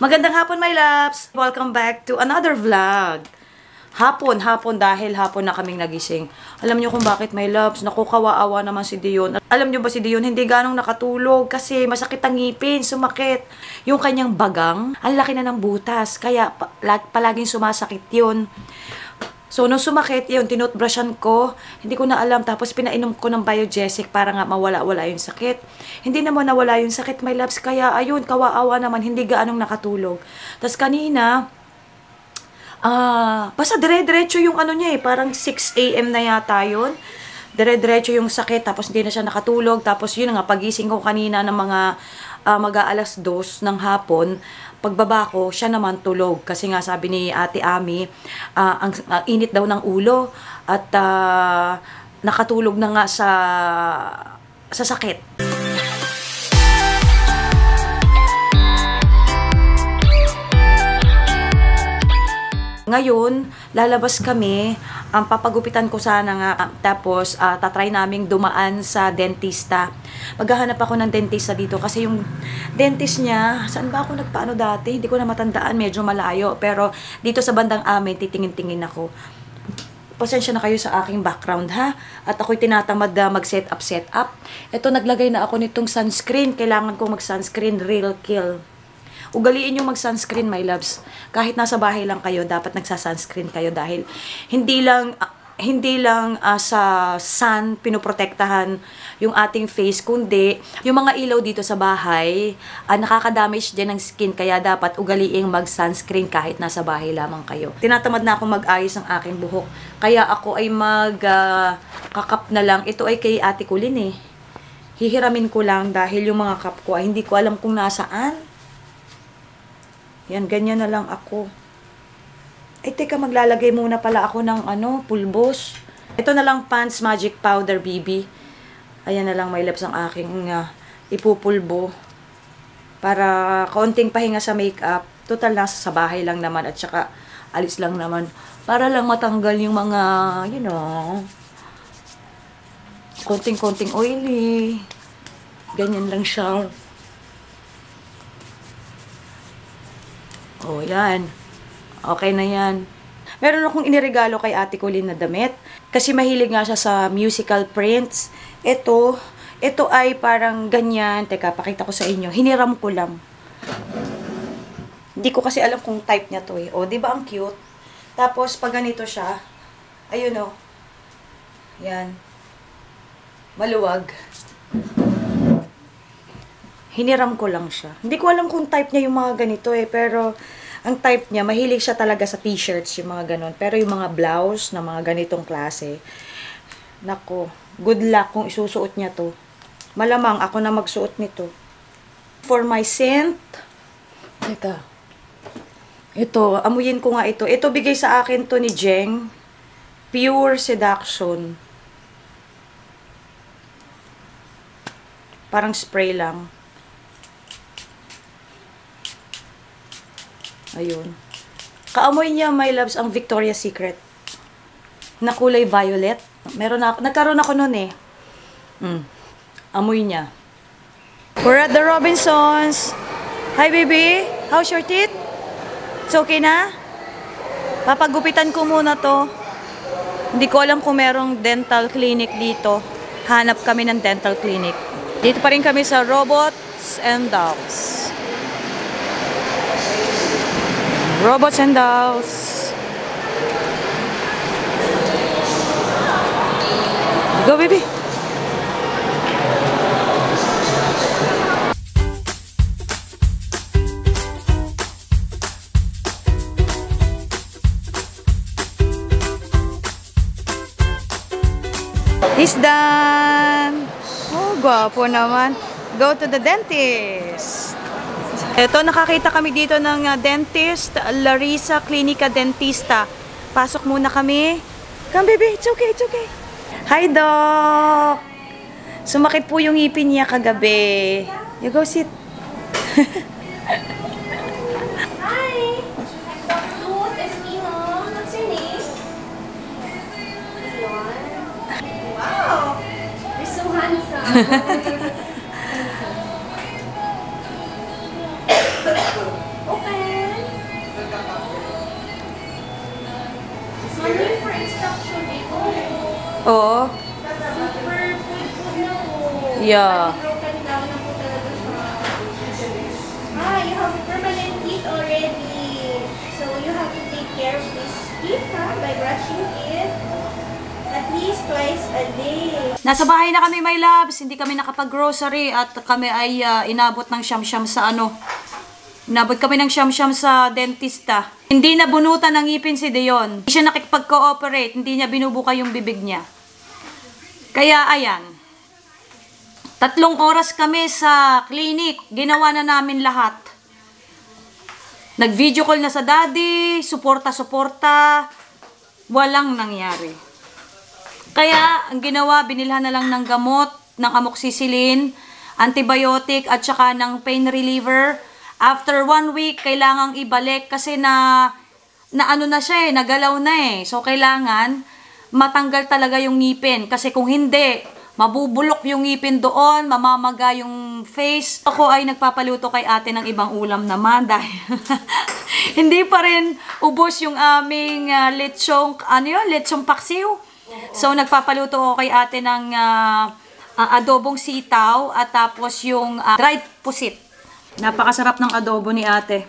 Magandang hapon, my loves! Welcome back to another vlog. Hapon dahil hapon na kaming nagising. Alam niyo kung bakit, my loves? Naku, kawawa naman si Dion. Alam niyo ba si Dion, hindi ganong nakatulog kasi masakit ang ngipin, sumakit. Yung kanyang bagang, ang laki na ng butas, kaya palaging sumasakit yun. So, nung sumakit yun, tinutbrushan ko, hindi ko na alam, tapos pinainom ko ng Biogesic para nga mawala-wala yung sakit. Hindi naman nawala yung sakit, my loves, kaya ayun, kawaawa naman, hindi gaanong nakatulog. Tapos kanina, basta dire-diretso yung ano niya parang 6 AM na yata yun. Dire-diretso yung sakit, tapos hindi na siya nakatulog, tapos yun nga, pagising ko kanina ng mga mag-aalas 2 ng hapon, pagbaba ko, siya naman tulog. Kasi nga sabi ni Ate Ami, ang init daw ng ulo at nakatulog na nga sa sakit. Ngayon, lalabas kami, papagupitan ko sana nga, tapos tatry naming dumaan sa dentista. Maghahanap ako ng dentista dito kasi yung dentist niya, saan ba ako nagpaano dati? Hindi ko na matandaan, medyo malayo. Pero dito sa bandang amin, titingin-tingin ako. Pasensya na kayo sa aking background, ha? At ako'y tinatamad mag-set up. Ito, naglagay na ako nitong sunscreen. Kailangan ko mag-sunscreen, Real Kill. Ugaliin yung mag-sunscreen, my loves. Kahit nasa bahay lang kayo, dapat nagsa-sunscreen kayo dahil hindi lang sa sun pinoprotektahan yung ating face, kundi yung mga ilaw dito sa bahay, nakaka-damage din ng skin, kaya dapat ugaliing mag-sunscreen kahit nasa bahay lamang kayo. Tinatamad na akong mag-ayos ng aking buhok, kaya ako ay kakap na lang. Ito ay kay Ate Kulin Hihiramin ko lang dahil yung mga kap ko ay hindi ko alam kung nasaan. Yan, ganyan na lang ako. Ay, teka, maglalagay muna pala ako ng pulbos. Ito na lang, Pants Magic Powder BB. Ayan na lang, my loves, ang aking ipupulbo. Para kaunting pahinga sa makeup. Total, nasa sa bahay lang naman at saka alis lang naman. Para lang matanggal yung mga, konting-konting oily. Ganyan lang siya. Oh, yan. Okay na yan. Meron akong iniregalo kay Ate Colleen na damit. Kasi mahilig nga siya sa musical prints. Ito ay parang ganyan. Teka, pakita ko sa inyo. Hiniram ko lang. Hindi ko kasi alam kung type niya to O, di ba ang cute? Tapos, pag ganito siya, ayun Yan. Maluwag. Hiniram ko lang siya. Hindi ko alam kung type niya yung mga ganito pero ang type niya, mahilig siya talaga sa t-shirts, yung mga ganon. Pero yung mga blouse na mga ganitong klase, nako, good luck kung isusuot niya to. Malamang ako na magsuot nito. For my scent, teka, ito, amuyin ko nga ito. Ito bigay sa akin to ni Jeng, Pure Seduction. Parang spray lang. Ayun. Kaamoy niya, my loves, ang Victoria's Secret. Na kulay violet. Nagkaroon ako nun Amoy niya. We're at the Robinsons. Hi, baby. How's your teeth? It's okay na? Papagupitan ko muna to. Hindi ko alam kung merong dental clinic dito. Hanap kami ng dental clinic. Dito pa rin kami sa Robots and Dolls. Robots and Dolls. Go, baby. He's done. Oh, gwapo naman. Go to the dentist. Ito, nakakita kami dito ng dentist, Larissa Clinica Dentista. Pasok muna kami. Come, baby. It's okay, it's okay. Hi, Doc. Sumakit po yung ngipin niya kagabi. You go sit. Hi. Dr. Espino. What's your name? Wow. You're so handsome. Okay. Oo. Super food na po. Yeah. Broken down na po talaga siya. You have permanent teeth already. So you have to take care of this teeth by brushing it at least twice a day. Nasa bahay na kami, my loves. Hindi kami nakapag-grocery at kami ay inabot ng siyam-siyam sa ano. Inabot kami ng siyam-siyam sa dentista. Hindi na bunutan ng ngipin si Dion. Hindi siya nakikipag-cooperate. Hindi niya binubuka yung bibig niya. Kaya ayan. 3 oras kami sa clinic. Ginawa na namin lahat. Nag-video call na sa daddy. Suporta-suporta. Walang nangyari. Kaya, ang ginawa, binilhan na lang ng gamot, ng amoxicillin, antibiotic, at saka ng pain reliever. After 1 week, kailangang ibalik kasi na ano na siya nagalaw na So, kailangan matanggal talaga yung ngipin. Kasi kung hindi, mabubulok yung ngipin doon, mamamaga yung face. Ako ay nagpapaluto kay ate ng ibang ulam naman dahil hindi pa rin ubos yung aming lechong paksiw. So, nagpapaluto ako kay ate ng adobong sitaw at tapos yung dried pusit. Napakasarap ng adobo ni ate.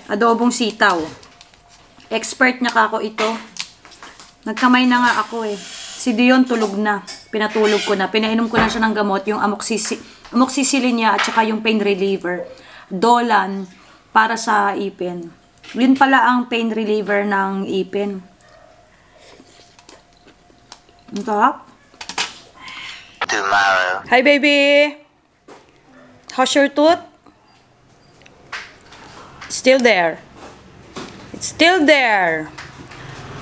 Adobong sitaw. Expert niya kako ito. Nagkamay na nga ako Si Dion tulog na. Pinatulog ko na. Pinainom ko na siya ng gamot, yung amoxicillin niya at saka yung pain reliever. Dolan para sa ipin. Yun pala ang pain reliever ng ipin. Ang sarap. Tomorrow. Hi, baby. How's your tooth? Still there. It's still there.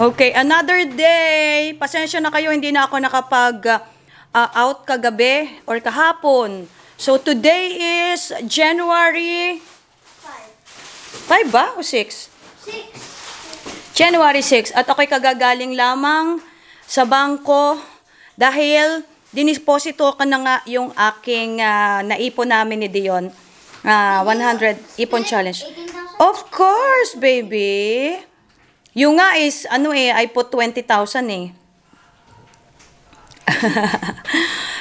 Okay, another day. Pasensya na kayo, hindi na ako nakapag-out kagabi or kahapon. So, today is January 5 ba? O 6? 6. January 6. At ako'y kagagaling lamang sa bangko dahil dinisposito ko na nga yung aking naipon namin ni Dion. 100 ipon challenge. 18,000? Of course, baby. Yung nga is, I put 20,000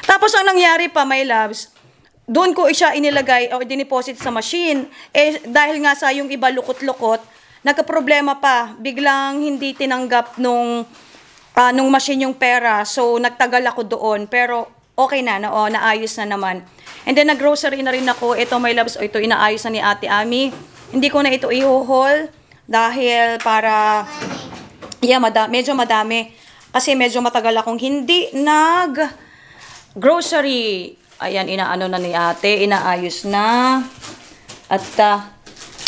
Tapos ang nangyari pa, my loves, doon ko siya inilagay o diniposit sa machine. Dahil nga sa yung iba lukot-lukot, nagka-problema pa. Biglang hindi tinanggap nung machine yung pera. So, nagtagal ako doon. Pero, okay na. Naayos na naman. And then, nag-grocery na rin ako. Ito, my loves, ito inaayos na ni Ate Ami. Hindi ko na ito i-haul. Dahil para, medyo madami. Kasi medyo matagal akong hindi nag-grocery. Ayan, inaano na ni ate, inaayos na. At,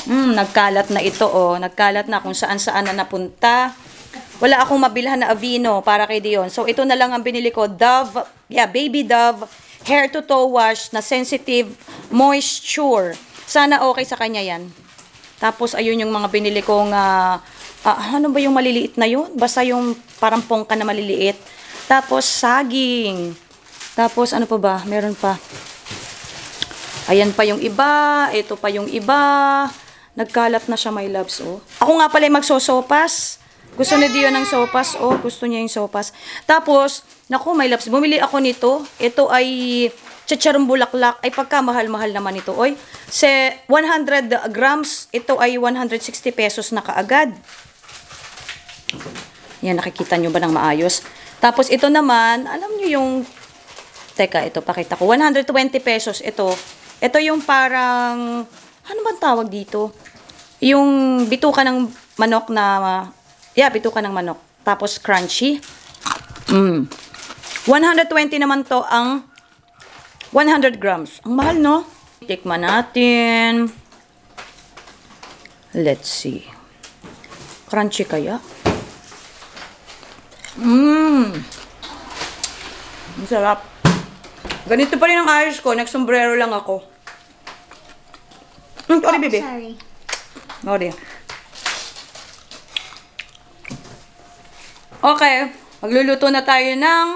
nagkalat na ito, Nagkalat na kung saan-saan na napunta. Wala akong mabilhan na Aveeno para kay Dion. So, ito na lang ang binili ko. Dove, Baby Dove, hair to toe wash na sensitive moisture. Sana okay sa kanya yan. Tapos, ayun yung mga binili kong, ano ba yung maliliit na yun? Basta yung parang pongka na maliliit. Tapos, saging. Tapos, ano pa ba? Meron pa. Ayan pa yung iba. Ito pa yung iba. Nagkalat na siya, my loves, Ako nga pala magsosopas. Gusto ni Dion ng sopas, Gusto niya yung sopas. Tapos, naku, my loves, bumili ako nito. Ito ay chicharong bulaklak. Ay, pagkamahal-mahal naman ito, 100 grams, ito ay 160 pesos na kaagad. Yan, nakikita nyo ba ng maayos? Tapos, ito naman, alam nyo yung, teka, ito, pakita ko. 120 pesos, ito. Ito yung parang, ano bang tawag dito? Yung bituka ng manok na, bituka ng manok. Tapos, crunchy. 120 naman to ang 100 grams. Ang mahal, no? Tikman natin. Let's see. Crunchy kaya? Ang sarap. Ganito pa rin ang ayos ko. Nagsombrero lang ako. Sorry, baby. Sorry. Sorry. Okay. Magluluto na tayo ng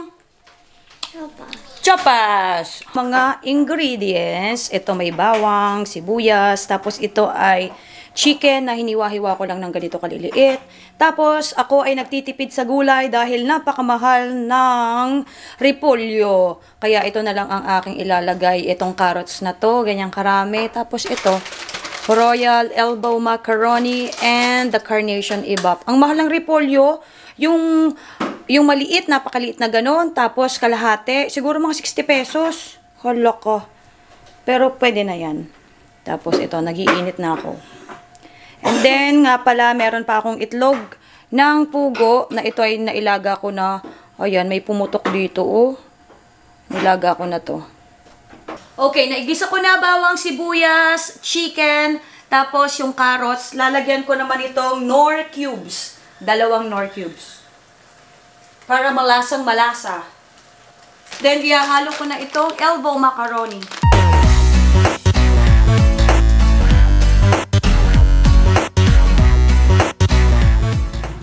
chopas. Mga ingredients. Ito may bawang, sibuyas. Tapos ito ay chicken na hiniwa-hiwa ko lang ng ganito kaliliit. Tapos, ako ay nagtitipid sa gulay dahil napakamahal ng repolyo. Kaya ito na lang ang aking ilalagay. Itong carrots na to, ganyang karami. Tapos ito, royal elbow macaroni and the carnation ibuff. Ang mahal ng repolyo, yung maliit, napakaliit na ganon. Tapos kalahati, siguro mga 60 pesos. Hala ko. Pero pwede na yan. Tapos ito, nagiinit na ako. And then, nga pala, meron pa akong itlog ng pugo na ito ay nailaga ko na, ayan, may pumutok dito, oh. Nilaga ko na to. Okay, naigisa ko na bawang sibuyas, chicken, tapos yung carrots. Lalagyan ko naman itong Knorr cubes. 2 Knorr cubes. Para malasang malasa. Then, ihahalo ko na itong elbow macaroni.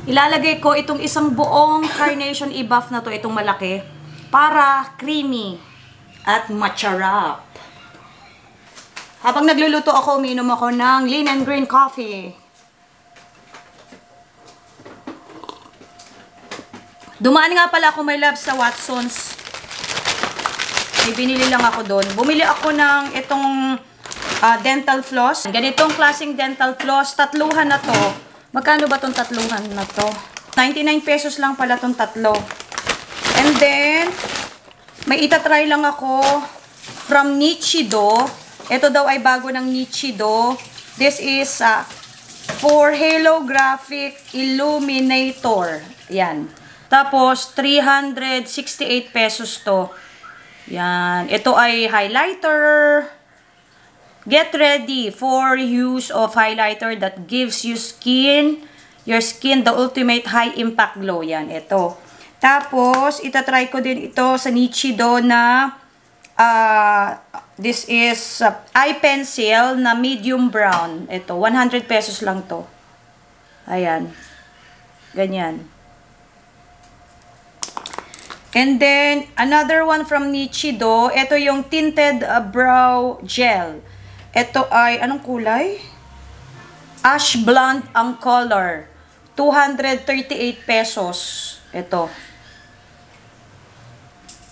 Ilalagay ko itong isang buong carnation ibuff na to, itong malaki, para creamy at macharap. Habang nagluluto ako, umiinom ako ng lean and green coffee. Dumaan nga pala ako, my love, sa Watsons. May binili lang ako doon. Bumili ako ng itong dental floss. Ganitong klaseng dental floss, tatluhan na to. Magkano ba tong tatluhan na to? 99 pesos lang pala tong tatlo. And then, may itatry lang ako from Nichido. Ito daw ay bago ng Nichido. This is for holographic illuminator. Yan. Tapos, 368 pesos to. Yan. Ito ay highlighter. Get ready for use of highlighter that gives your skin the ultimate high impact glow. Yan, ito. Tapos, itatry ko din ito sa Nichido na this is eye pencil na medium brown. Ito, 100 pesos lang to. Ayan. Ganyan. And then, another one from Nichido. Ito yung tinted brow gel. Ito ay, anong kulay? Ash blonde ang color. 238 pesos. Ito.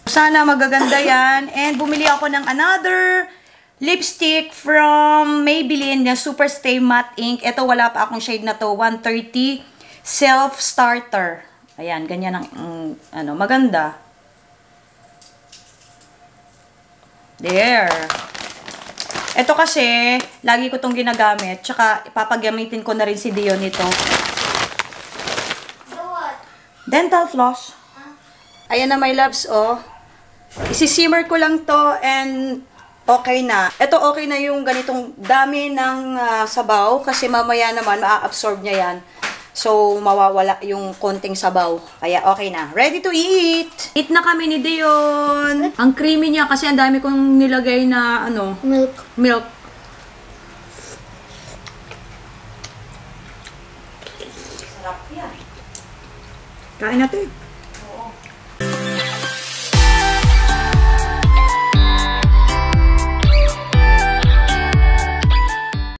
Sana magaganda yan. And bumili ako ng another lipstick from Maybelline na Super Stay Matte Ink. Ito, wala pa akong shade na to. 130 Self Starter. Ayan, ganyan ang, ano, maganda. There. Ito kasi, lagi ko itong ginagamit. Tsaka, ipapagamitin ko na rin si Dion nito. Dental floss. Ayan na, my loves, oh. Isisimmer ko lang to and okay na. Ito, okay na yung ganitong dami ng sabaw. Kasi mamaya naman, maa-absorb niya yan. So, mawawala yung konting sabaw. Kaya, okay na. Ready to eat! Eat na kami ni Dion. Ang creamy niya kasi ang dami kong nilagay na, ano, milk. Sarap yan. Kain natin.